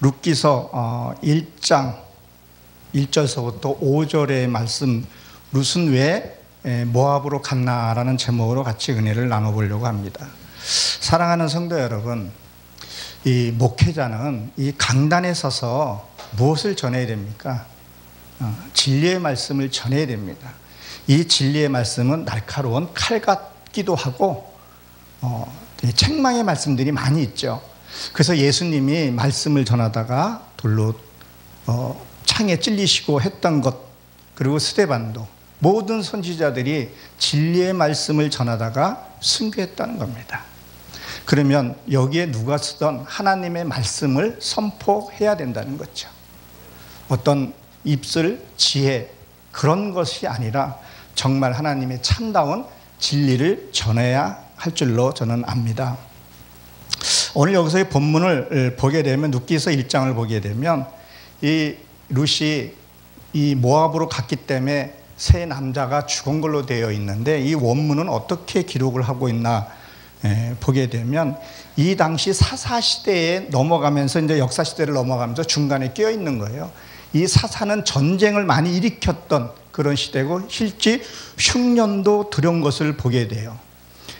룻기서 1장 1절서부터 5절의 말씀, 룻은 왜 모압으로 갔나라는 제목으로 같이 은혜를 나눠보려고 합니다. 사랑하는 성도 여러분, 이 목회자는 이 강단에 서서 무엇을 전해야 됩니까? 진리의 말씀을 전해야 됩니다. 이 진리의 말씀은 날카로운 칼 같기도 하고 책망의 말씀들이 많이 있죠. 그래서 예수님이 말씀을 전하다가 돌로 창에 찔리시고 했던 것, 그리고 스데반도, 모든 선지자들이 진리의 말씀을 전하다가 순교했다는 겁니다. 그러면 여기에 누가 쓰던 하나님의 말씀을 선포해야 된다는 거죠. 어떤 입술, 지혜, 그런 것이 아니라 정말 하나님의 참다운 진리를 전해야 할 줄로 저는 압니다. 오늘 여기서의 본문을 보게 되면, 룻기서 1장을 보게 되면 이 룻이 이 모압으로 갔기 때문에 세 남자가 죽은 걸로 되어 있는데, 이 원문은 어떻게 기록을 하고 있나 보게 되면, 이 당시 사사시대에 넘어가면서 이제 역사시대를 넘어가면서 중간에 끼어 있는 거예요. 이 사사는 전쟁을 많이 일으켰던 그런 시대고, 실제 흉년도 들여온 것을 보게 돼요.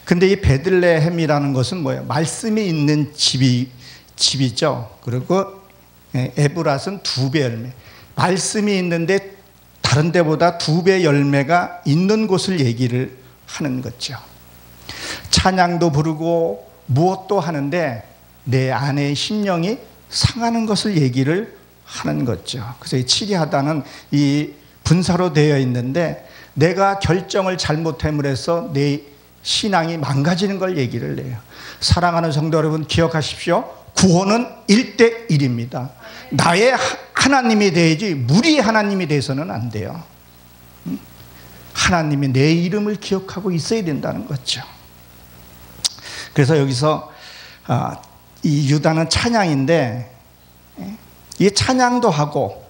근데 이 베들레헴이라는 것은 뭐예요? 말씀이 있는 집이죠. 그리고 에브랏은 2배 열매. 말씀이 있는데 다른 데보다 2배 열매가 있는 곳을 얘기를 하는 거죠. 찬양도 부르고 무엇도 하는데 내 안의 심령이 상하는 것을 얘기를 하는 거죠. 그래서 이 치리하다는 이 분사로 되어 있는데, 내가 결정을 잘못함으로 해서 내 신앙이 망가지는 걸 얘기를 해요. 사랑하는 성도 여러분, 기억하십시오. 구원은 1대1입니다. 나의 하나님이 되야지 무리의 하나님이 돼서는 안 돼요. 하나님이 내 이름을 기억하고 있어야 된다는 거죠. 그래서 여기서 이 유다는 찬양인데, 이 찬양도 하고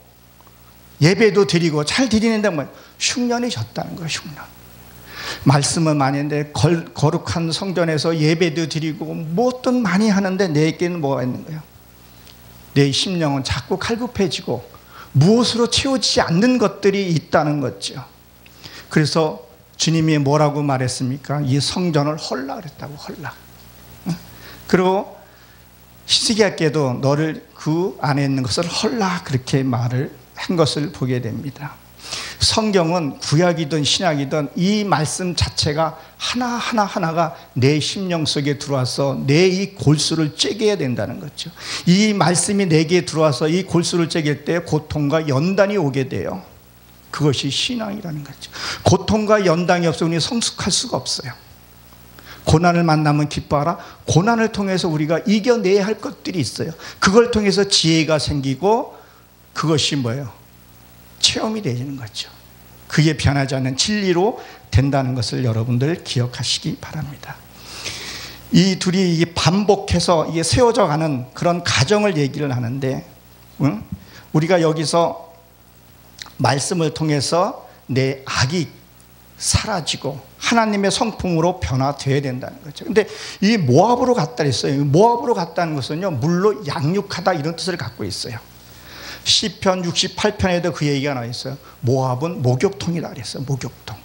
예배도 드리고 잘 드리는데 뭐 흉년이 졌다는 거예요. 흉년. 말씀은 많이 했는데 거룩한 성전에서 예배도 드리고 무엇든 많이 하는데 내게는 뭐가 있는 거예요? 내 심령은 자꾸 갈급해지고 무엇으로 채워지지 않는 것들이 있다는 거죠. 그래서 주님이 뭐라고 말했습니까? 이 성전을 헐라 그랬다고. 헐라. 그리고 히스기야께도 너를 그 안에 있는 것을 헐라, 그렇게 말을 한 것을 보게 됩니다. 성경은 구약이든 신약이든 이 말씀 자체가 하나가 내 심령 속에 들어와서 내 이 골수를 쬐겨야 된다는 거죠. 이 말씀이 내게 들어와서 이 골수를 쬐길 때 고통과 연단이 오게 돼요. 그것이 신앙이라는 거죠. 고통과 연단이 없으면 우리 성숙할 수가 없어요. 고난을 만나면 기뻐하라. 고난을 통해서 우리가 이겨내야 할 것들이 있어요. 그걸 통해서 지혜가 생기고, 그것이 뭐예요? 체험이 되는 거죠. 그게 변하지 않는 진리로 된다는 것을 여러분들 기억하시기 바랍니다. 이 둘이 반복해서 이게 세워져 가는 그런 가정을 얘기를 하는데, 우리가 여기서 말씀을 통해서 내 악이 사라지고 하나님의 성품으로 변화되어야 된다는 거죠. 근데 이 모압으로 갔다 했어요. 모압으로 갔다는 것은요, 물로 양육하다, 이런 뜻을 갖고 있어요. 시편 68편에도 그 얘기가 나와 있어요. 모압은 목욕통이다 그랬어요. 목욕통.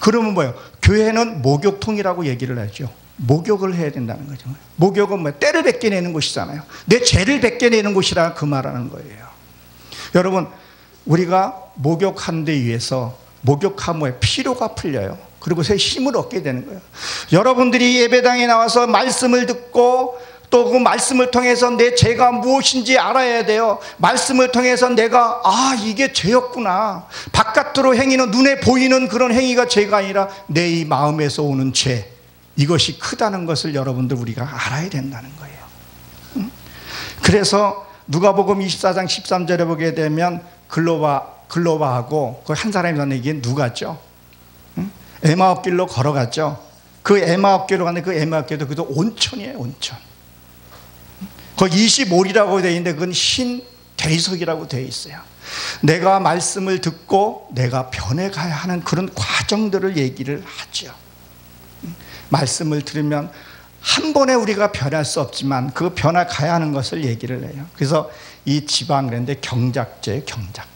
그러면 뭐예요? 교회는 목욕통이라고 얘기를 하죠. 목욕을 해야 된다는 거죠. 목욕은 뭐 때를 벗겨내는 곳이잖아요. 내 죄를 벗겨내는 곳이라 그 말하는 거예요. 여러분, 우리가 목욕하는 데 위해서 목욕하면 피로가 풀려요. 그리고 새 힘을 얻게 되는 거예요. 여러분들이 예배당에 나와서 말씀을 듣고 또 그 말씀을 통해서 내 죄가 무엇인지 알아야 돼요. 말씀을 통해서 내가 이게 죄였구나. 바깥으로 행위는 눈에 보이는 그런 행위가 죄가 아니라 내 이 마음에서 오는 죄, 이것이 크다는 것을 여러분들 우리가 알아야 된다는 거예요. 그래서 누가복음 24장 13절에 보게 되면 글로바하고 그 한 사람이 전에 얘기한 누가죠. 에마옥 길로 걸어갔죠. 그 에마옥 길로 갔는데 그 에마옥 길도 그도 온천이에요. 온천. 거기 25리라고 되어 있는데 그건 흰 대리석이라고 되어 있어요. 내가 말씀을 듣고 내가 변해가야 하는 그런 과정들을 얘기를 하죠. 말씀을 들으면 한 번에 우리가 변할 수 없지만 그 변화 가야 하는 것을 얘기를 해요. 그래서 이 지방 그런데 경작제예요. 경작.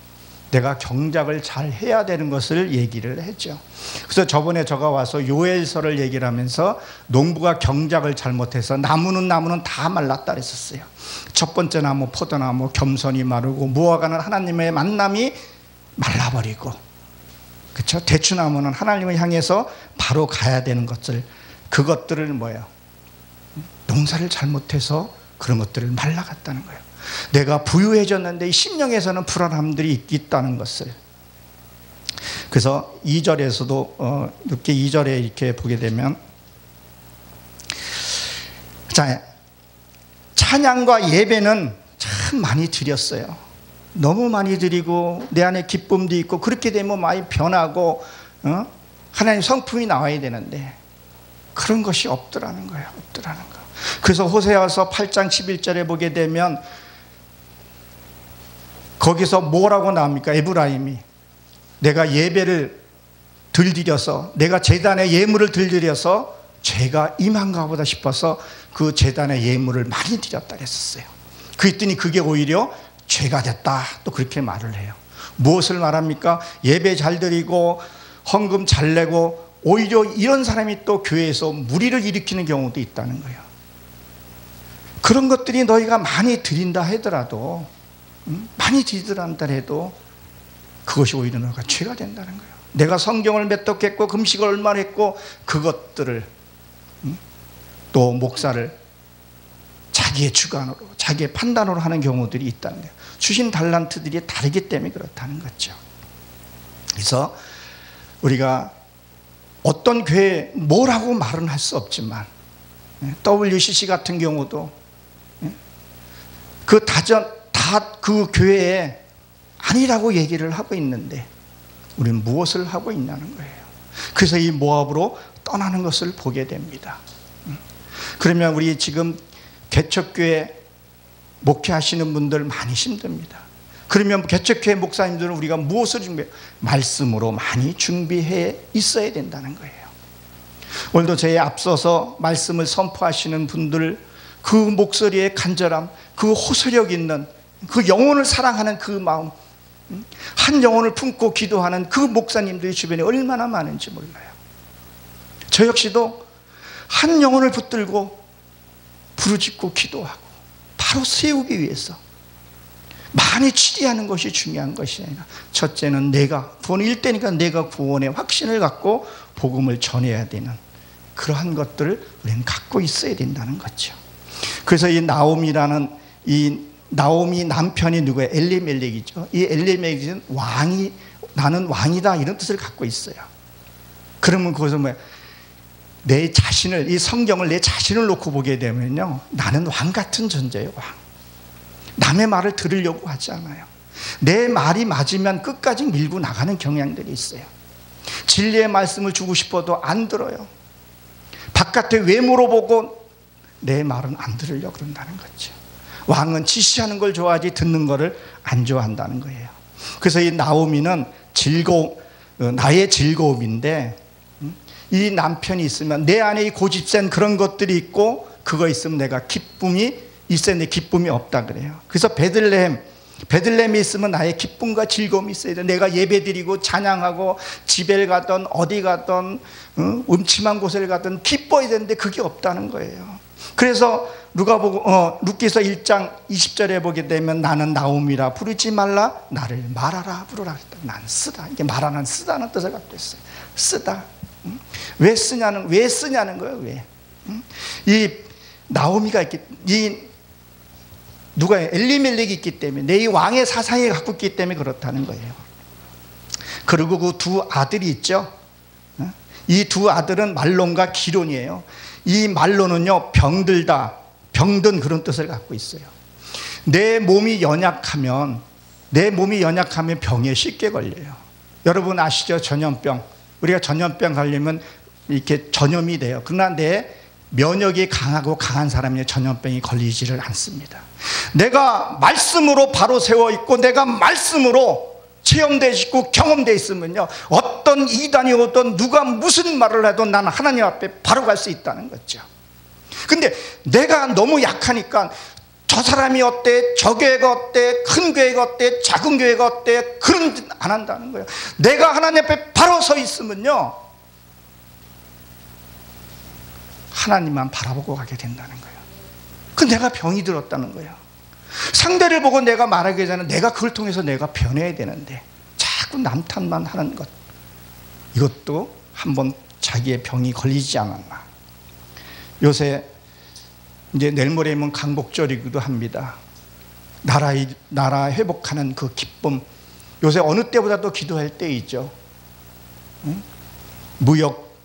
내가 경작을 잘 해야 되는 것을 얘기를 했죠. 그래서 저번에 저가 와서 요엘서를 얘기를 하면서 농부가 경작을 잘못해서 나무는 다 말랐다 그랬었어요. 첫 번째 나무 포도나무 겸손이 마르고 무화과는 하나님의 만남이 말라버리고, 그렇죠? 대추나무는 하나님을 향해서 바로 가야 되는 것을, 그것들을 뭐예요? 농사를 잘못해서 그런 것들을 말라갔다는 거예요. 내가 부유해졌는데 이 심령에서는 불안함들이 있다는 것을. 그래서 2절에서도 늦게 2절에 이렇게 보게 되면, 자, 찬양과 예배는 참 많이 드렸어요. 너무 많이 드리고 내 안에 기쁨도 있고, 그렇게 되면 많이 변하고 하나님 성품이 나와야 되는데 그런 것이 없더라는 거예요. 없더라는 거. 그래서 호세아서 8장 11절에 보게 되면 거기서 뭐라고 나옵니까? 에브라임이 내가 예배를 들드려서, 내가 제단에 예물을 들드려서 죄가 임한가 보다 싶어서 그 제단에 예물을 많이 드렸다 했었어요. 그랬더니 그게 오히려 죄가 됐다, 또 그렇게 말을 해요. 무엇을 말합니까? 예배 잘 드리고 헌금 잘 내고 오히려 이런 사람이 또 교회에서 무리를 일으키는 경우도 있다는 거예요. 그런 것들이 너희가 많이 드린다 하더라도, 많이 드리더란다 해도 그것이 오히려 너가 죄가 된다는 거예요. 내가 성경을 몇 독 했고 금식을 얼마나 했고 그것들을 또 목사를 자기의 주관으로, 자기의 판단으로 하는 경우들이 있다는 거예요. 주신 달란트들이 다르기 때문에 그렇다는 거죠. 그래서 우리가 어떤 교회 뭐라고 말은 할 수 없지만, WCC 같은 경우도 그 그 교회에 아니라고 얘기를 하고 있는데 우리는 무엇을 하고 있냐는 거예요. 그래서 이 모압으로 떠나는 것을 보게 됩니다. 그러면 우리 지금 개척교회 목회하시는 분들 많이 힘듭니다. 그러면 개척교회 목사님들은 우리가 무엇을 준비해요? 말씀으로 많이 준비해 있어야 된다는 거예요. 오늘도 저에 앞서서 말씀을 선포하시는 분들, 그 목소리의 간절함, 그 호소력 있는, 그 영혼을 사랑하는 그 마음, 한 영혼을 품고 기도하는 그 목사님들이 주변에 얼마나 많은지 몰라요. 저 역시도 한 영혼을 붙들고 부르짖고 기도하고 바로 세우기 위해서 많이 치리하는 것이 중요한 것이 아니라, 첫째는 내가 구원의 일대니까 내가 구원의 확신을 갖고 복음을 전해야 되는 그러한 것들을 우리는 갖고 있어야 된다는 거죠. 그래서 이 나옴이라는, 이 나옴이 남편이 누구예요? 엘리멜렉이죠. 이 엘리멜렉은 왕이, 나는 왕이다, 이런 뜻을 갖고 있어요. 그러면 그것은 뭐예요? 내 자신을, 이 성경을 내 자신을 놓고 보게 되면요, 나는 왕 같은 존재예요. 왕. 남의 말을 들으려고 하지 않아요. 내 말이 맞으면 끝까지 밀고 나가는 경향들이 있어요. 진리의 말씀을 주고 싶어도 안 들어요. 바깥에 외모로 보고 내 말은 안 들으려고 그런다는 거죠. 왕은 지시하는 걸 좋아하지 듣는 거를 안 좋아한다는 거예요. 그래서 이 나오미는 나의 즐거움인데, 이 남편이 있으면 내 안에 이 고집센 그런 것들이 있고, 그거 있으면 내가 기쁨이 있어야 내 기쁨이 없다 그래요. 그래서 베들레헴이 있으면 나의 기쁨과 즐거움이 있어야 돼. 내가 예배드리고 찬양하고 집에 가든 어디 가든 음침한 곳에 가든 기뻐야 되는데 그게 없다는 거예요. 그래서 룻기서 1장 20절에 보게 되면 나는 나옴이라 부르지 말라, 나를 말하라 부르라 그랬다. 난 쓰다. 이게 말하는 쓰다는 뜻을 갖고 있어요. 쓰다. 왜 쓰냐는 거예요. 왜? 이 나오미가 엘리멜렉이 있기 때문에, 내 왕의 사상이 갖고 있기 때문에 그렇다는 거예요. 그리고 그 두 아들이 있죠. 이 두 아들은 말론과 기론이에요. 이 말론은요, 병든 그런 뜻을 갖고 있어요. 내 몸이 연약하면 병에 쉽게 걸려요. 여러분 아시죠? 전염병. 우리가 전염병 걸리면 이렇게 전염이 돼요. 그러나 내 면역이 강한 사람이 전염병이 걸리지를 않습니다. 내가 말씀으로 바로 세워 있고 내가 말씀으로 체험되어 있고 경험되어 있으면요, 어떤 이단이 오든 누가 무슨 말을 해도 나는 하나님 앞에 바로 갈 수 있다는 거죠. 근데 내가 너무 약하니까 저 사람이 어때? 저 교회가 어때? 큰 교회가 어때? 작은 교회가 어때? 그런 짓 안 한다는 거예요. 내가 하나님 앞에 바로 서 있으면요, 하나님만 바라보고 가게 된다는 거예요. 그 내가 병이 들었다는 거예요. 상대를 보고 내가 말하기 전에 내가 그걸 통해서 내가 변해야 되는데 자꾸 남 탓만 하는 것, 이것도 한번 자기의 병이 걸리지 않았나. 요새 이제 내일 모레면 강복절이기도 합니다. 나라 회복하는 그 기쁨, 요새 어느 때보다도 기도할 때이죠. 무역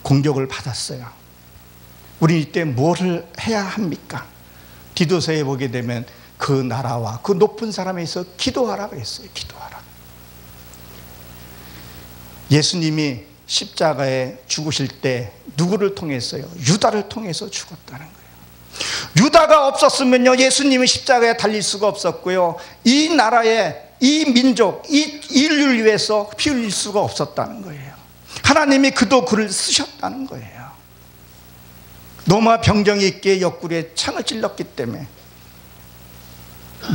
공격을 받았어요. 우리 이때 뭐를 해야 합니까? 디도서에 보게 되면 그 나라와 그 높은 사람에 있어 기도하라 그랬어요. 기도하라. 예수님이 십자가에 죽으실 때 누구를 통해서요? 유다를 통해서 죽었다는 거예요. 유다가 없었으면요, 예수님이 십자가에 달릴 수가 없었고요, 이 나라의 이 민족, 이 인류를 위해서 피 흘릴 수가 없었다는 거예요. 하나님이 그도 그를 쓰셨다는 거예요. 노마 병정이 있기에 옆구리에 창을 찔렀기 때문에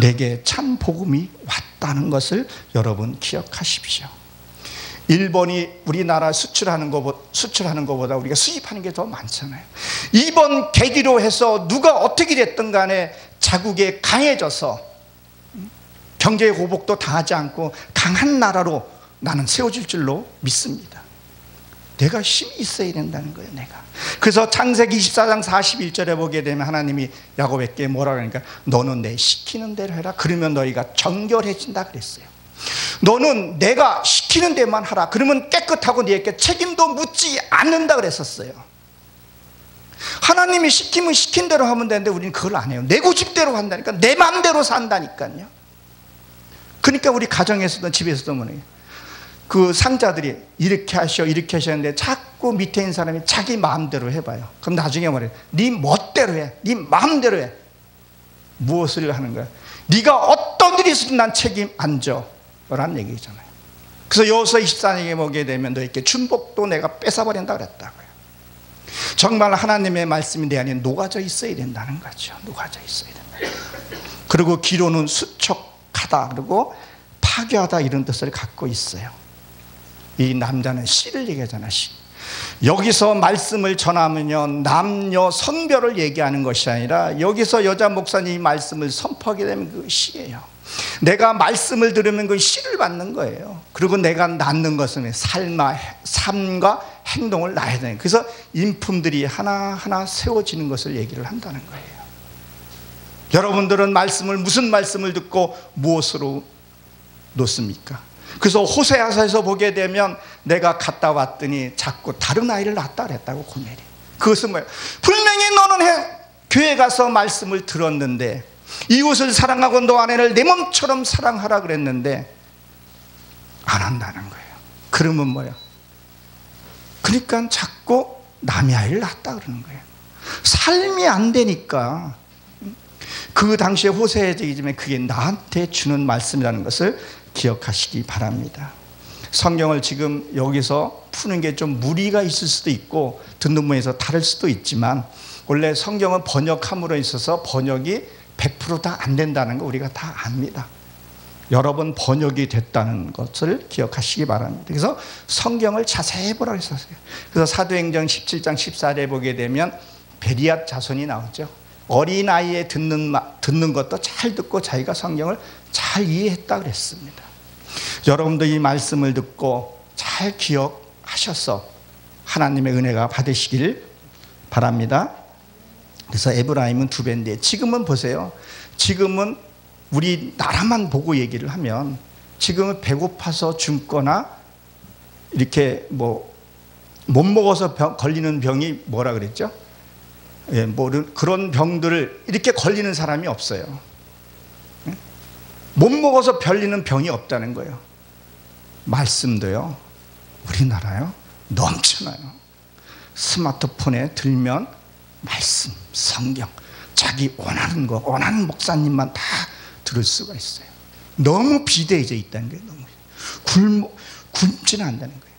내게 참 복음이 왔다는 것을 여러분 기억하십시오. 일본이 우리나라 수출하는 것보다 우리가 수입하는 게 더 많잖아요. 이번 계기로 해서 누가 어떻게 됐든 간에 자국에 강해져서 경제 고복도 당하지 않고 강한 나라로 나는 세워질 줄로 믿습니다. 내가 힘이 있어야 된다는 거예요. 내가. 그래서 창세기 24장 41절에 보게 되면 하나님이 야곱에게 뭐라 그러니까 너는 내 시키는 대로 해라. 그러면 너희가 정결해진다 그랬어요. 너는 내가 시키는 데만 하라. 그러면 깨끗하고 너에게 책임도 묻지 않는다 그랬었어요. 하나님이 시키면 시킨 대로 하면 되는데 우리는 그걸 안 해요. 내 고집대로 한다니까. 내 마음대로 산다니까요. 그러니까 우리 가정에서도 집에서도 뭐예요, 그 상자들이 이렇게 하셔 이렇게 하셨는데 자꾸 밑에 있는 사람이 자기 마음대로 해봐요. 그럼 나중에 뭐래요? 네 멋대로 해. 네 마음대로 해. 무엇을 하는 거야? 네가 어떤 일이 있어도 난 책임 안 져 라는 얘기잖아요. 그래서 여호수아 24장에 보게 되면 너에게 축복도 내가 뺏어버린다 그랬다고요. 정말 하나님의 말씀이 내 안에 녹아져 있어야 된다는 거죠. 녹아져 있어야 된다. 그리고 기로는 수척하다, 그리고 파괴하다, 이런 뜻을 갖고 있어요. 이 남자는 씨를 얘기하잖아. 씨. 여기서 말씀을 전하면요, 남녀 성별을 얘기하는 것이 아니라 여기서 여자 목사님이 말씀을 선포하게 되면 그 씨예요. 내가 말씀을 들으면 그 씨를 받는 거예요. 그리고 내가 낳는 것은 삶과 행동을 낳아야 돼요. 그래서 인품들이 하나하나 세워지는 것을 얘기를 한다는 거예요. 여러분들은 말씀을, 무슨 말씀을 듣고 무엇으로 놓습니까? 그래서 호세아서에서 보게 되면 내가 갔다 왔더니 자꾸 다른 아이를 낳았다 그랬다고, 고멜이. 그것은 뭐예요? 분명히 너는 교회 가서 말씀을 들었는데 이웃을 사랑하고 너 아내를 내 몸처럼 사랑하라 그랬는데 안 한다는 거예요. 그러면 뭐예요? 그러니까 자꾸 남의 아이를 낳았다 그러는 거예요. 삶이 안 되니까. 그 당시에 호세아지만 그게 나한테 주는 말씀이라는 것을 기억하시기 바랍니다. 성경을 지금 여기서 푸는 게 좀 무리가 있을 수도 있고 듣는 분에서 다를 수도 있지만 원래 성경은 번역함으로 있어서 번역이 100% 다 안 된다는 거 우리가 다 압니다. 여러 번 번역이 됐다는 것을 기억하시기 바랍니다. 그래서 성경을 자세히 보라고 했었어요. 그래서 사도행전 17장 14절에 보게 되면 베리앗 자손이 나오죠. 어린아이에 듣는 것도 잘 듣고 자기가 성경을 잘 이해했다 그랬습니다. 여러분도 이 말씀을 듣고 잘 기억하셔서 하나님의 은혜가 받으시길 바랍니다. 그래서 에브라임은 2배인데 지금은 보세요. 지금은 우리 나라만 보고 얘기를 하면 지금은 배고파서 죽거나 이렇게 뭐 못 먹어서 걸리는 병이 뭐라 그랬죠? 예, 그런 병들을 이렇게 걸리는 사람이 없어요. 못 먹어서 별리는 병이 없다는 거예요. 말씀도요, 우리나라요 넘쳐나요. 스마트폰에 들면 말씀, 성경, 자기 원하는 거, 원하는 목사님만 다 들을 수가 있어요. 너무 비대해져 있다는 거예요. 너무 굶지는 않는다는 거예요.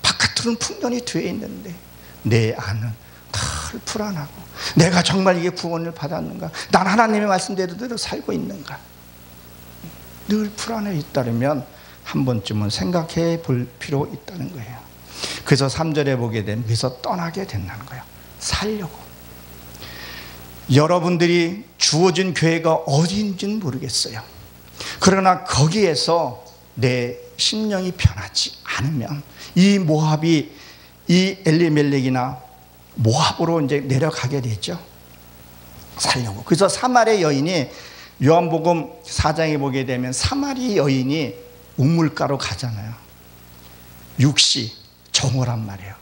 바깥으로는 풍년이 되어 있는데 내 안은 늘 불안하고, 내가 정말 이게 구원을 받았는가? 난 하나님의 말씀대로 살고 있는가? 늘 불안해 있다면 한 번쯤은 생각해 볼 필요 있다는 거예요. 그래서 3절에 보게 되면 그래서 떠나게 된다는 거예요. 살려고. 여러분들이 주어진 교회가 어디인지는 모르겠어요. 그러나 거기에서 내 심령이 변하지 않으면 이 모압이 이 엘리멜렉이나 모압으로 이제 내려가게 되죠. 살려고. 그래서 사마리아 여인이 요한복음 4장에 보게 되면 사마리아 여인이 우물가로 가잖아요. 육시, 정오란 말이에요.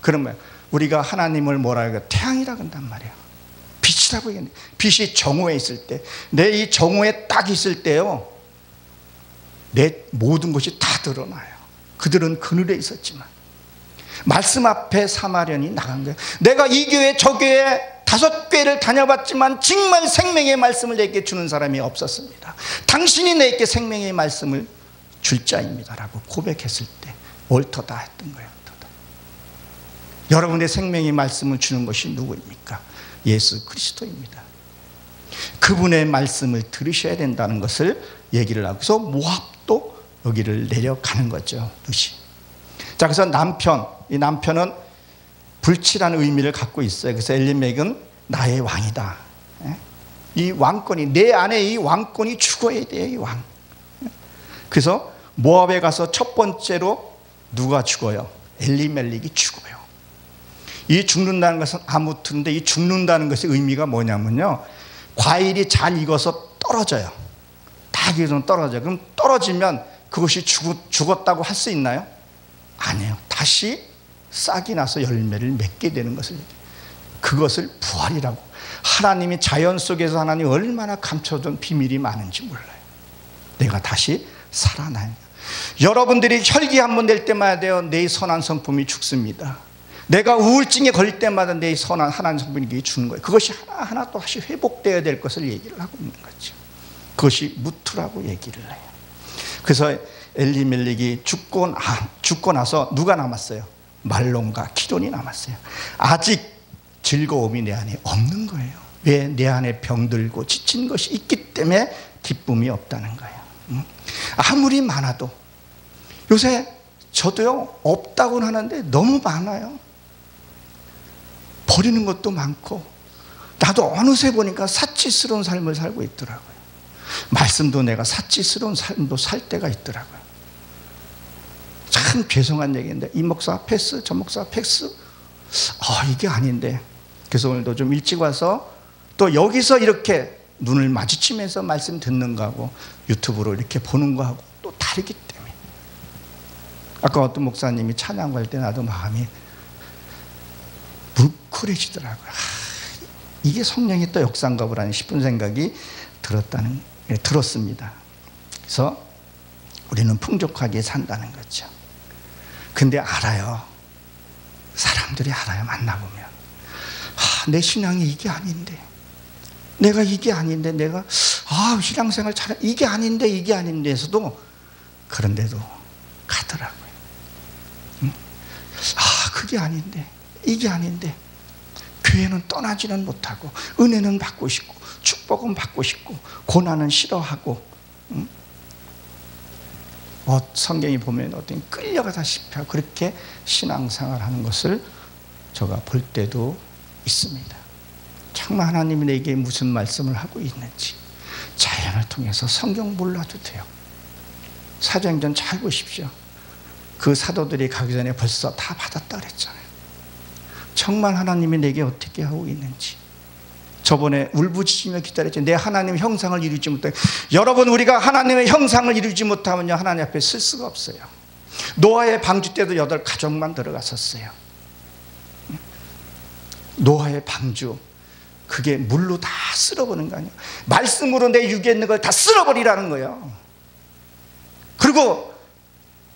그러면 우리가 하나님을 뭐라 해요? 태양이라고 한단 말이에요. 빛이라고 얘기하는데, 빛이 정오에 있을 때, 내 이 정오에 딱 있을 때요, 내 모든 것이 다 드러나요. 그들은 그늘에 있었지만 말씀 앞에 사마리아인이 나간 거예요. 내가 이 교회 저 교회 5교회를 다녀봤지만 정말 생명의 말씀을 내게 주는 사람이 없었습니다. 당신이 내게 생명의 말씀을 줄 자입니다라고 고백했을 때 옳도다 했던 거예요. 옳도다. 여러분의 생명의 말씀을 주는 것이 누구입니까? 예수 그리스도입니다. 그분의 말씀을 들으셔야 된다는 것을 얘기를 하고, 그래서 모압도 여기를 내려가는 거죠. 룻이. 자, 그래서 이 남편은 불치라는 의미를 갖고 있어요. 그래서 엘리멜렉은 나의 왕이다. 이 왕권이, 내 안에 이 왕권이 죽어야 돼요. 이 왕. 그래서 모압에 가서 첫 번째로 누가 죽어요? 엘리멜렉이 죽어요. 이 죽는다는 것은 아무튼데, 이 죽는다는 것의 의미가 뭐냐면요, 과일이 잘 익어서 떨어져요. 다 익어서 떨어져요. 그럼 떨어지면 그것이 죽었다고 할 수 있나요? 아니에요. 다시 싹이 나서 열매를 맺게 되는 것을, 그것을 부활이라고. 하나님이 자연 속에서 하나님이 얼마나 감춰둔 비밀이 많은지 몰라요. 내가 다시 살아나요. 여러분들이 혈기 한번 낼 때마다 돼요, 내 선한 성품이 죽습니다. 내가 우울증에 걸릴 때마다 내 선한 하나님 성품이 주는 거예요. 그것이 하나하나 또 다시 회복되어야 될 것을 얘기를 하고 있는 거죠. 그것이 무투라고 얘기를 해요. 그래서 엘리멜렉이 죽고 나서 누가 남았어요? 말론과 기돈이 남았어요. 아직 즐거움이 내 안에 없는 거예요. 왜? 내 안에 병들고 지친 것이 있기 때문에 기쁨이 없다는 거예요. 아무리 많아도, 요새 저도요, 없다고는 하는데 너무 많아요. 버리는 것도 많고, 나도 어느새 보니까 사치스러운 삶을 살고 있더라고요. 말씀도 내가 사치스러운 삶도 살 때가 있더라고요. 참 죄송한 얘기인데, 이 목사 패스, 저 목사 패스, 이게 아닌데. 그래서 오늘도 좀 일찍 와서 또 여기서 이렇게 눈을 마주치면서 말씀 듣는 거하고 유튜브로 이렇게 보는 거하고 또 다르기 때문에. 아까 어떤 목사님이 찬양할 때 나도 마음이 뭉클해지더라고요. 이게 성령이 또 역사인가 보라는 싶은 생각이 들었습니다. 그래서 우리는 풍족하게 산다는 거죠. 근데 알아요. 사람들이 알아요. 만나보면. 내 신앙이 이게 아닌데, 내가 이게 아닌데, 내가 신앙생활 잘, 이게 아닌데 해서도, 그런데도 가더라고요. 그게 아닌데, 이게 아닌데, 교회는 떠나지는 못하고, 은혜는 받고 싶고, 축복은 받고 싶고, 고난은 싫어하고, 성경이 보면 어떤 끌려가다시피 하고 그렇게 신앙생활 하는 것을 제가 볼 때도 있습니다. 정말 하나님이 내게 무슨 말씀을 하고 있는지 자연을 통해서 성경 몰라도 돼요. 사도행전 잘 보십시오. 그 사도들이 가기 전에 벌써 다 받았다 그랬잖아요. 정말 하나님이 내게 어떻게 하고 있는지. 저번에 울부짖으며 기다렸죠. 내 하나님의 형상을 이루지 못해. 여러분, 우리가 하나님의 형상을 이루지 못하면요, 하나님 앞에 쓸 수가 없어요. 노아의 방주 때도 8가족만 들어갔었어요. 노아의 방주, 그게 물로 다 쓸어버리는 거 아니에요. 말씀으로 내 육에 있는 걸 다 쓸어버리라는 거예요. 그리고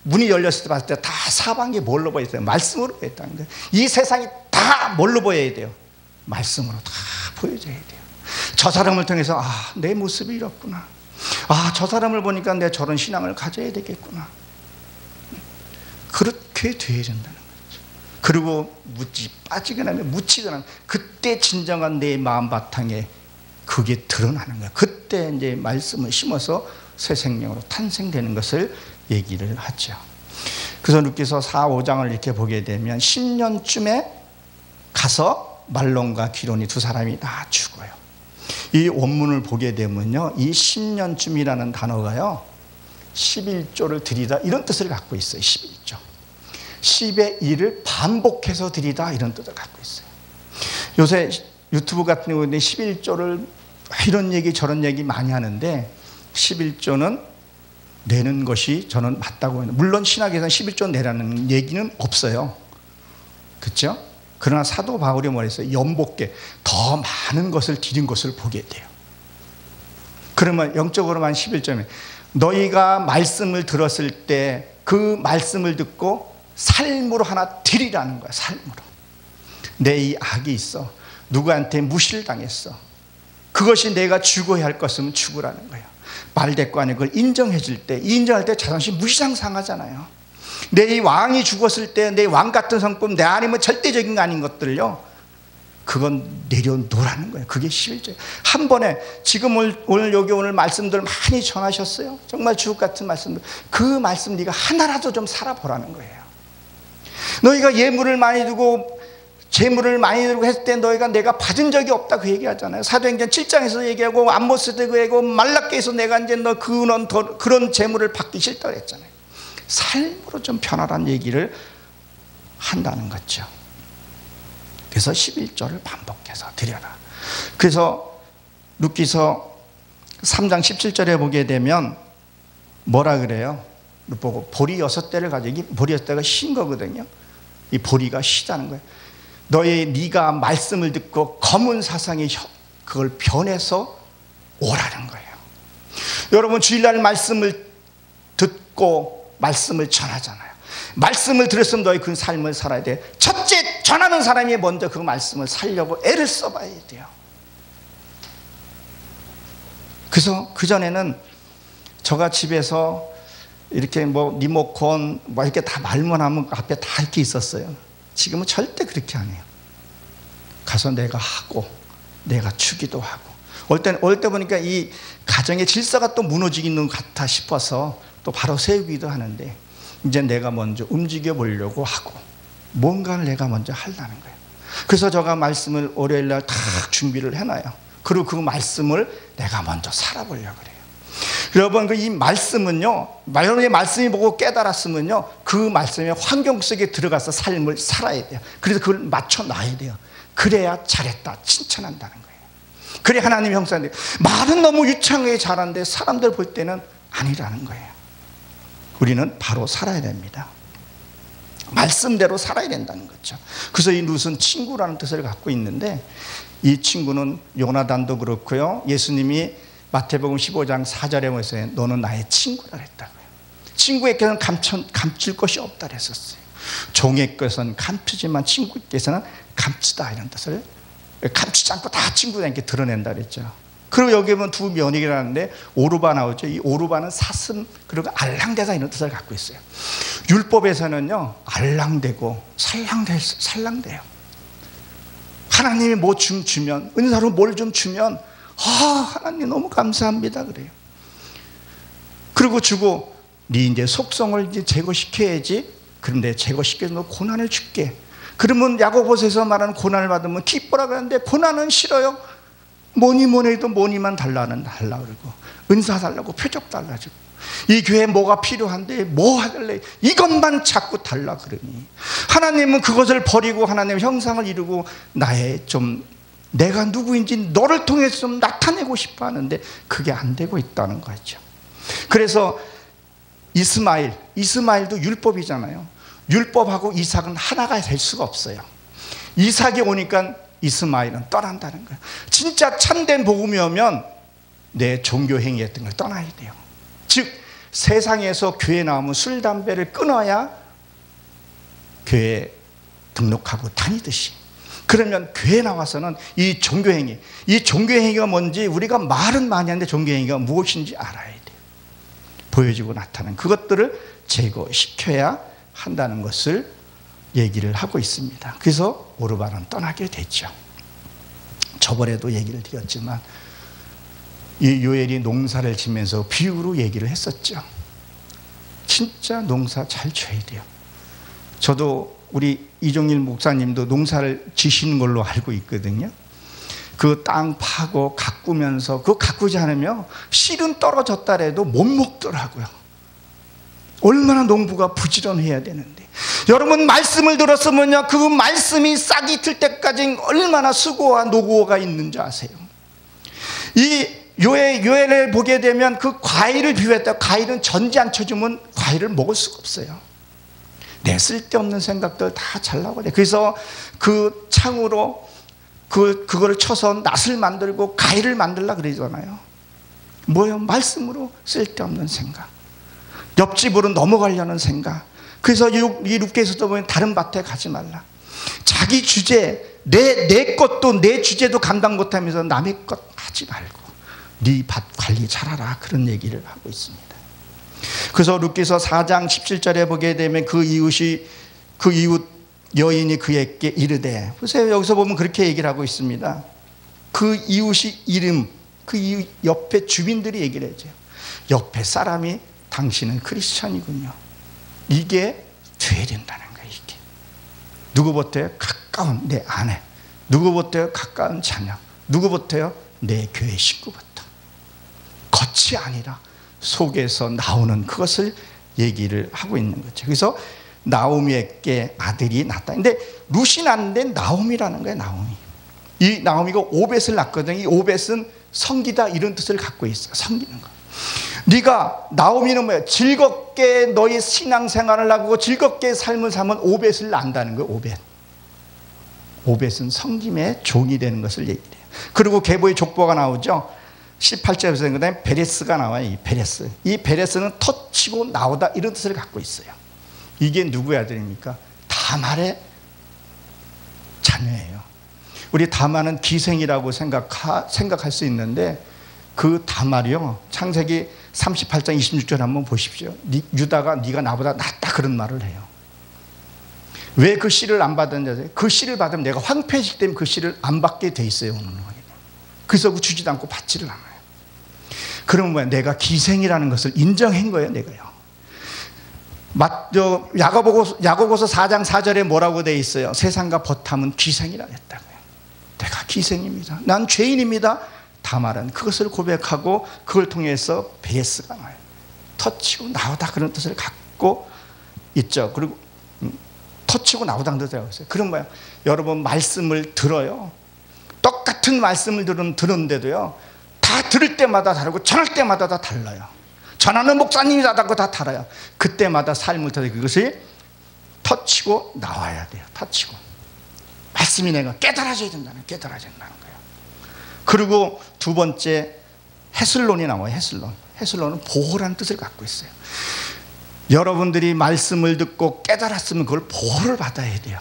문이 열렸을 때 봤을 때 다 사방이 뭘로 보여야 돼요? 말씀으로 보였다는 거예요. 이 세상이 다 뭘로 보여야 돼요? 말씀으로 다 보여줘야 돼요. 저 사람을 통해서 내 모습이 이렇구나. 저 사람을 보니까 내 저런 신앙을 가져야 되겠구나. 그렇게 돼야 된다는 거죠. 그리고 빠지거나 묻히거나 그때 진정한 내 마음 바탕에 그게 드러나는 거야. 그때 이제 말씀을 심어서 새 생명으로 탄생되는 것을 얘기를 하죠. 그래서 루카서 4, 5장을 이렇게 보게 되면 10년쯤에 가서 말론과 기론이 두 사람이 다 죽어요. 이 원문을 보게 되면요, 이 10년쯤이라는 단어가요 11조를 드리다 이런 뜻을 갖고 있어요. 11조 10의 1을 반복해서 드리다 이런 뜻을 갖고 있어요. 요새 유튜브 같은 경우에 11조를 이런 얘기 저런 얘기 많이 하는데 11조는 내는 것이 저는 맞다고 해요. 물론 신학에서는 11조 내라는 얘기는 없어요. 그렇죠? 그러나 사도 바울이 뭐랬어요? 연복게 더 많은 것을 드린 것을 보게 돼요. 그러면 영적으로만 11조면 너희가 말씀을 들었을 때 그 말씀을 듣고 삶으로 하나 드리라는 거야. 삶으로. 내 이 악이 있어. 누구한테 무시를 당했어. 그것이 내가 죽어야 할 것이면 죽으라는 거예요. 말대꾸하는 걸 인정해 줄 때, 인정할 때 자존심 무시장 상하잖아요. 내 이 왕이 죽었을 때 내 왕 같은 성품, 내 아니면 절대적인 거 아닌 것들요, 그건 내려놓으라는 거예요. 그게 11조예요. 한 번에 지금 오늘 여기 오늘 말씀들 많이 전하셨어요. 정말 주옥 같은 말씀들. 그 말씀 네가 하나라도 좀 살아보라는 거예요. 너희가 예물을 많이 두고 재물을 많이 들고 했을 때 너희가 내가 받은 적이 없다 그 얘기하잖아요. 사도행전 7장에서 얘기하고 암모스도 얘기하고 말라기에서 내가 이제 너 그런 재물을 받기 싫다고 했잖아요. 삶으로 좀 변화란 얘기를 한다는 거죠. 그래서 11조를 반복해서 드려라. 그래서 루카서 3장 17절에 보게 되면 뭐라 그래요? 보고 보리 6대를 가지고, 보리 6대가 신 거거든요. 이 보리가 시다는 거예요. 네가 말씀을 듣고 검은 사상의 그걸 변해서 오라는 거예요. 여러분 주일날 말씀을 듣고 말씀을 전하잖아요. 말씀을 들었으면 너희 그 삶을 살아야 돼. 첫째 전하는 사람이 먼저 그 말씀을 살려고 애를 써봐야 돼요. 그래서 그전에는 저가 집에서 이렇게 뭐 리모컨 뭐 이렇게 다 말만 하면 앞에 다 이렇게 있었어요. 지금은 절대 그렇게 안 해요. 가서 내가 하고 내가 주기도 하고 올 때 보니까 이 가정의 질서가 또 무너지는 것 같아 싶어서 또 바로 세우기도 하는데, 이제 내가 먼저 움직여 보려고 하고 뭔가를 내가 먼저 하려는 거예요. 그래서 제가 말씀을 월요일날 다 준비를 해놔요. 그리고 그 말씀을 내가 먼저 살아보려고 그래요. 여러분 이 말씀은요, 여러분의 말씀이 보고 깨달았으면요, 그 말씀의 환경 속에 들어가서 삶을 살아야 돼요. 그래서 그걸 맞춰놔야 돼요. 그래야 잘했다 칭찬한다는 거예요. 그래 하나님 형상인데, 말은 너무 유창하게 잘하는데 사람들 볼 때는 아니라는 거예요. 우리는 바로 살아야 됩니다. 말씀대로 살아야 된다는 거죠. 그래서 이 룻은 친구라는 뜻을 갖고 있는데, 이 친구는 요나단도 그렇고요, 예수님이 마태복음 15장 4절에 보세요. 너는 나의 친구라 했다고요. 친구에게는 감출 것이 없다 그랬었어요. 종에게서는 감추지만 친구께서는 감추다 이런 뜻을, 감추지 않고 다 친구에게 드러낸다 그랬죠. 그리고 여기 보면 두 면이라는데 오르바 나오죠. 이 오르바는 사슴 그리고 알랑대다 이런 뜻을 갖고 있어요. 율법에서는요, 알랑대고 살랑대요. 하나님이 뭐 주면, 은사로 뭘 좀 주면 하나님 너무 감사합니다 그래요. 그리고 주고 네 이제 속성을 이제 제거시켜야지. 그런데 제거시켜서 너 고난을 줄게. 그러면 야고보서에서 말하는 고난을 받으면 기뻐라 그러는데, 고난은 싫어요. 뭐니 해도 뭐니만 달라 그러고, 은사 달라고, 표적 달라주고, 이 교회에 뭐가 필요한데 뭐 하길래 이것만 자꾸 달라 그러니, 하나님은 그것을 버리고 하나님의 형상을 이루고 나의 좀 내가 누구인지 너를 통해서 좀 나타내고 싶어 하는데 그게 안 되고 있다는 거죠. 그래서 이스마엘도 율법이잖아요. 율법하고 이삭은 하나가 될 수가 없어요. 이삭이 오니까 이스마엘은 떠난다는 거예요. 진짜 참된 복음이 오면 내 종교 행위했던 걸 떠나야 돼요. 즉 세상에서 교회 나오면 술 담배를 끊어야 교회 등록하고 다니듯이, 그러면 교회 나와서는 이 종교행위가 뭔지, 우리가 말은 많이 하는데 종교행위가 무엇인지 알아야 돼요. 보여지고 나타나는 그것들을 제거시켜야 한다는 것을 얘기를 하고 있습니다. 그래서 오르반은 떠나게 됐죠. 저번에도 얘기를 드렸지만 이 요엘이 농사를 지면서 비유로 얘기를 했었죠. 진짜 농사 잘 져야 돼요. 저도 우리 이종일 목사님도 농사를 지시는 걸로 알고 있거든요. 그 땅 파고 가꾸면서 그거 가꾸지 않으면 씨는 떨어졌다래도 못 먹더라고요. 얼마나 농부가 부지런해야 되는데. 여러분 말씀을 들었으면요, 그 말씀이 싹이 틀 때까지 얼마나 수고와 노고가 있는지 아세요? 이 요엘을 보게 되면 그 과일을 비유했다. 과일은 전지 안 쳐주면 과일을 먹을 수가 없어요. 내 쓸데없는 생각들 다 잘라고 그래. 그래서 그 창으로 그거를 쳐서 낫을 만들고 과일을 만들라 그러잖아요. 뭐예요? 말씀으로 쓸데없는 생각, 옆집으로 넘어가려는 생각. 그래서 이 룻기에서도 보면 다른 밭에 가지 말라. 자기 주제, 내 것도 내 주제도 감당 못하면서 남의 것 하지 말고 네 밭 관리 잘하라, 그런 얘기를 하고 있습니다. 그래서 룻기서 4장 17절에 보게 되면 그 이웃 여인이 그에게 이르되, 보세요, 여기서 보면 그렇게 얘기를 하고 있습니다. 그 이웃이 이름, 그 이웃 옆에 주민들이 얘기를 해줘요. 옆에 사람이 당신은 크리스찬이군요. 이게 돼야 된다는 거예요. 이게 누구부터요? 가까운 내 아내, 누구부터요? 가까운 자녀, 누구부터요? 내 교회 식구부터. 겉이 아니라 속에서 나오는 그것을 얘기를 하고 있는 거죠. 그래서 나오미에게 아들이 낳았다. 근데 룻이 낳는데 나오미라는 거예요. 나오미. 이 나오미가 오벳을 낳거든요. 이 오벳은 섬기다, 이런 뜻을 갖고 있어요. 섬기는 거. 네가, 나오미는 뭐예요? 즐겁게 너의 신앙생활을 하고 즐겁게 삶을 살면 오벳을 낳는다는 거예요. 오벳은 섬김의 종이 되는 것을 얘기해요. 그리고 계보의 족보가 나오죠. 18절에서 그다음에 베레스가 나와요. 이 베레스는 터치고 나오다, 이런 뜻을 갖고 있어요. 이게 누구의 아들입니까? 다말의 자녀예요. 우리 다말은 기생이라고 생각할 수 있는데, 그 다말이요, 창세기 38장 26절 한번 보십시오. 유다가 네가 나보다 낫다, 그런 말을 해요. 왜 그 씨를 안 받았는지 아세요? 그 씨를 받으면 내가 황폐해지기 때문에 그 씨를 안 받게 돼 있어요. 그래서 그 주지도 않고 받지를 않아요. 그러면 뭐야? 내가 기생이라는 것을 인정한 거예요. 내가요. 야고보서 4장 4절에 뭐라고 돼 있어요? 세상과 벗함은 기생이라 했다고요. 내가 기생입니다. 난 죄인입니다. 다말은 그것을 고백하고 그걸 통해서 베레스가 나와요. 터치고 나오다, 그런 뜻을 갖고 있죠. 그리고 터치고 나오다는 뜻을 하고 있어요. 그럼 뭐야? 여러분 말씀을 들어요. 똑같은 말씀을 들었는데도요, 다 들을 때마다 다르고 전할 때마다 다 달라요. 전하는 목사님이 다르고 다 달라요. 그때마다 삶을 통해 그것이 터치고 나와야 돼요. 터치고. 말씀이 내가 깨달아져야 된다는 거예요. 그리고 두 번째, 헤슬론이 나와요. 헤슬론은 보호라는 뜻을 갖고 있어요. 여러분들이 말씀을 듣고 깨달았으면 그걸 보호를 받아야 돼요.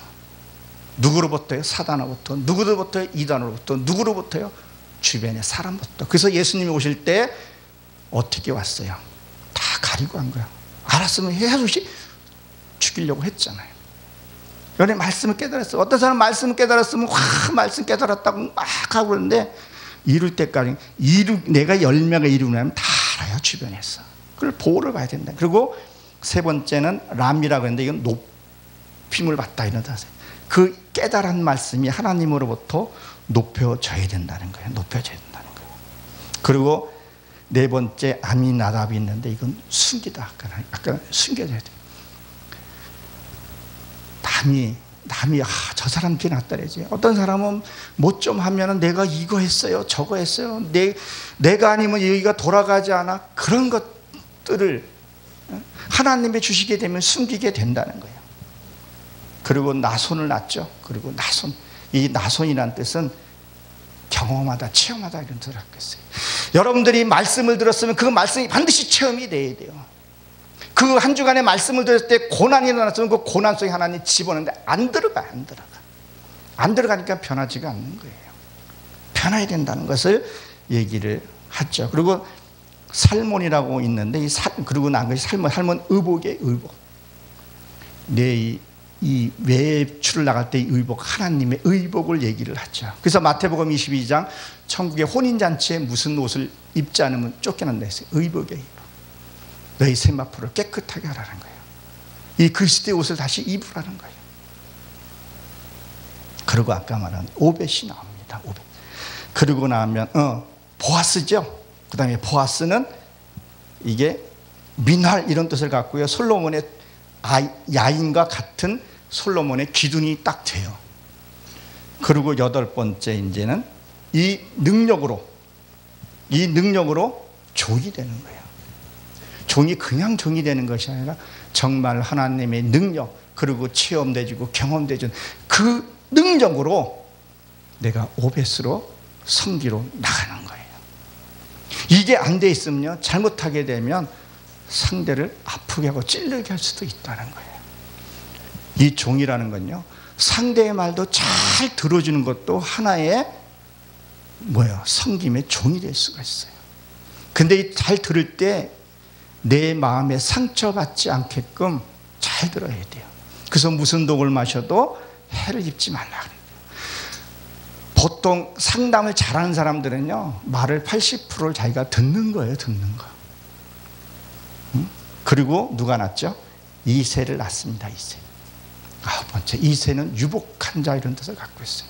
누구로부터요? 사단으로부터, 누구로부터요? 이단으로부터, 누구로부터요? 주변의 사람부터. 그래서 예수님이 오실 때 어떻게 왔어요? 다 가리고 한 거야. 알았으면 헤어지 죽이려고 했잖아요. 여러분 말씀을 깨달았어요. 어떤 사람은 말씀을 깨달았으면 말씀 깨달았다고 막 하고 그러는데, 이룰 때까지 내가 10명을 이루면 다 알아요. 주변에서. 그걸 보호를 봐야 된다. 그리고 세 번째는 람이라고 했는데, 이건 높임을 받다, 이런 뜻이에요. 그 깨달은 말씀이 하나님으로부터 높여져야 된다는 거예요. 높여져야 된다는 거예요. 그리고 네 번째, 아미나답이 있는데, 이건 숨기다. 아까 숨겨져야 돼요. 남이 저 사람 귀 낫다래지. 어떤 사람은 뭐 좀 하면은 내가 이거 했어요, 저거 했어요, 내가 아니면 여기가 돌아가지 않아. 그런 것들을 하나님이 주시게 되면 숨기게 된다는 거예요. 그리고 나손을 낳죠. 그리고 이 나손이라는 뜻은 경험하다, 체험하다, 이런 뜻을 갖고 있어요. 여러분들이 말씀을 들었으면 그 말씀이 반드시 체험이 돼야 돼요. 그 한 주간의 말씀을 들었을 때 고난이 일어났으면 그 고난 속에 하나님 집어넣는데 안 들어가니까 변하지가 않는 거예요. 변해야 된다는 것을 얘기를 하죠. 그리고 살몬이라고 있는데, 그리고 난 것이 살몬 의복이에요. 의복. 내 이 외출을 나갈 때 의복, 하나님의 의복을 얘기를 하죠. 그래서 마태복음 22장 천국의 혼인잔치에 무슨 옷을 입지 않으면 쫓겨난다 했어요. 의복에 입어. 너희 세마포를 깨끗하게 하라는 거예요. 이 그리스도의 옷을 다시 입으라는 거예요. 그리고 아까 말한 오벳이 나옵니다. 오벳. 그리고 나면 보아스죠. 그 다음에 보아스는 이게 민활 이런 뜻을 갖고요. 솔로몬의 야인과 같은 솔로몬의 기둥이 딱 돼요. 그리고 8번째 이제는 이 능력으로 종이 되는 거예요. 종이 그냥 종이 되는 것이 아니라 정말 하나님의 능력, 그리고 체험되지고 경험되준 그 능력으로 내가 오벳으로 섬기러 나가는 거예요. 이게 안 돼 있으면요, 잘못하게 되면 상대를 아프게 하고 찔르게 할 수도 있다는 거예요. 이 종이라는 건요, 상대의 말도 잘 들어주는 것도 하나의 섬김의 종이 될 수가 있어요. 근데 잘 들을 때 내 마음에 상처받지 않게끔 잘 들어야 돼요. 그래서 무슨 독을 마셔도 해를 입지 말라 그래요. 보통 상담을 잘하는 사람들은요, 말을 80%를 자기가 듣는 거예요. 듣는 거. 그리고 누가 낳죠? 이새를 낳습니다. 이새. 9번째, 이새는 유복한 자 이런 뜻을 갖고 있어요.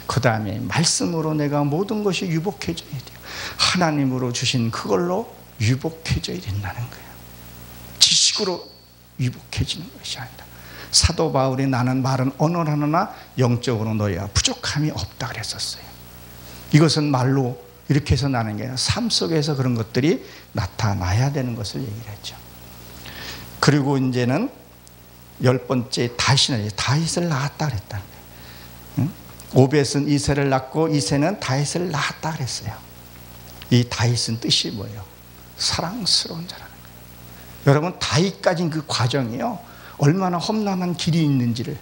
그 다음에 말씀으로 내가 모든 것이 유복해져야 돼요. 하나님으로 주신 그걸로 유복해져야 된다는 거예요. 지식으로 유복해지는 것이 아니라. 사도 바울이 나는 말은 언어하나 영적으로 너희와 부족함이 없다 그랬었어요. 이것은 말로 이렇게 해서 나는 게 아니라 삶 속에서 그런 것들이 나타나야 되는 것을 얘기를 했죠. 그리고 이제는 10번째 다윗을 낳았다 그랬다는 거예요. 오벳은 이새를 낳고 이새는 다윗을 낳았다 그랬어요. 이 다윗은 뜻이 뭐예요? 사랑스러운 자라는 거예요. 여러분, 다윗까지는 그 과정이요, 얼마나 험난한 길이 있는지를,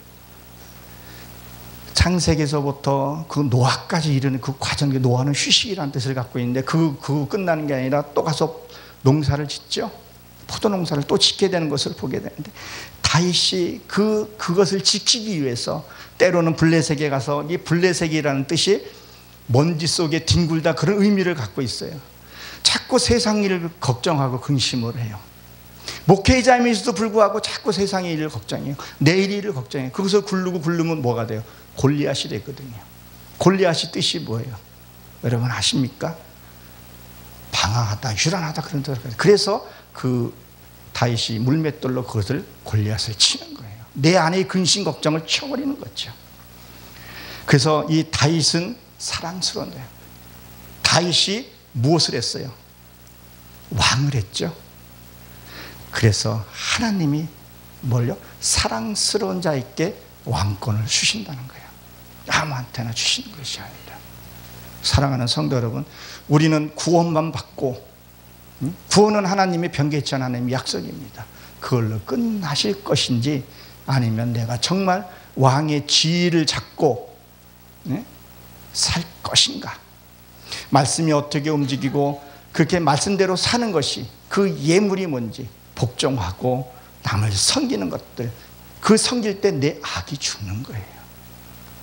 창세기에서부터 그 노아까지 이르는 그 과정, 노아는 휴식이라는 뜻을 갖고 있는데 그거 끝나는 게 아니라 또 가서 농사를 짓죠. 포도 농사를 또 짓게 되는 것을 보게 되는데, 다윗이 그것을 지키기 위해서 때로는 블레셋에 가서, 이 블레셋이라는 뜻이 먼지 속에 뒹굴다 그런 의미를 갖고 있어요. 자꾸 세상 일을 걱정하고 근심을 해요. 목회자임에서도 불구하고 자꾸 세상의 일을 걱정해요. 내일 일을 걱정해요. 그것을 굴르면 뭐가 돼요? 골리앗이 되거든요. 골리앗이 뜻이 뭐예요? 여러분 아십니까? 방황하다, 유란하다 그런 뜻을 가지고. 그래서 그 다윗이 물맷돌로 그것을 골리앗을 치는 거예요. 내 안의 근심 걱정을 쳐버리는 거죠. 그래서 이 다윗은 사랑스러운 거예요. 다윗이 무엇을 했어요? 왕을 했죠. 그래서 하나님이 뭘요? 사랑스러운 자에게 왕권을 주신다는 거예요. 아무한테나 주시는 것이 아니라. 사랑하는 성도 여러분, 우리는 구원만 받고, 구원은 하나님의 변개치 하나님의 약속입니다. 그걸로 끝나실 것인지, 아니면 내가 정말 왕의 지위를 잡고 살 것인가. 말씀이 어떻게 움직이고 그렇게 말씀대로 사는 것이, 그 예물이 뭔지 복종하고 남을 섬기는 것들, 그 섬길 때 내 악이 죽는 거예요.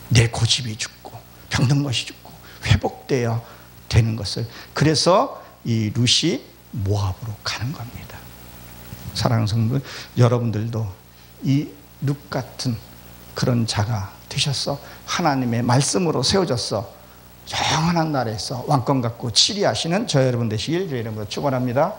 내 고집이 죽고 병든 것이 죽고 회복되어 되는 것을. 그래서 이 룻이 모압으로 가는 겁니다. 사랑하는 성도 여러분들도 이 룻 같은 그런 자가 되셔서 하나님의 말씀으로 세워져서 영원한 나라에서 왕권 갖고 치리하시는 저 여러분 되시길 주의 이름으로 축원합니다.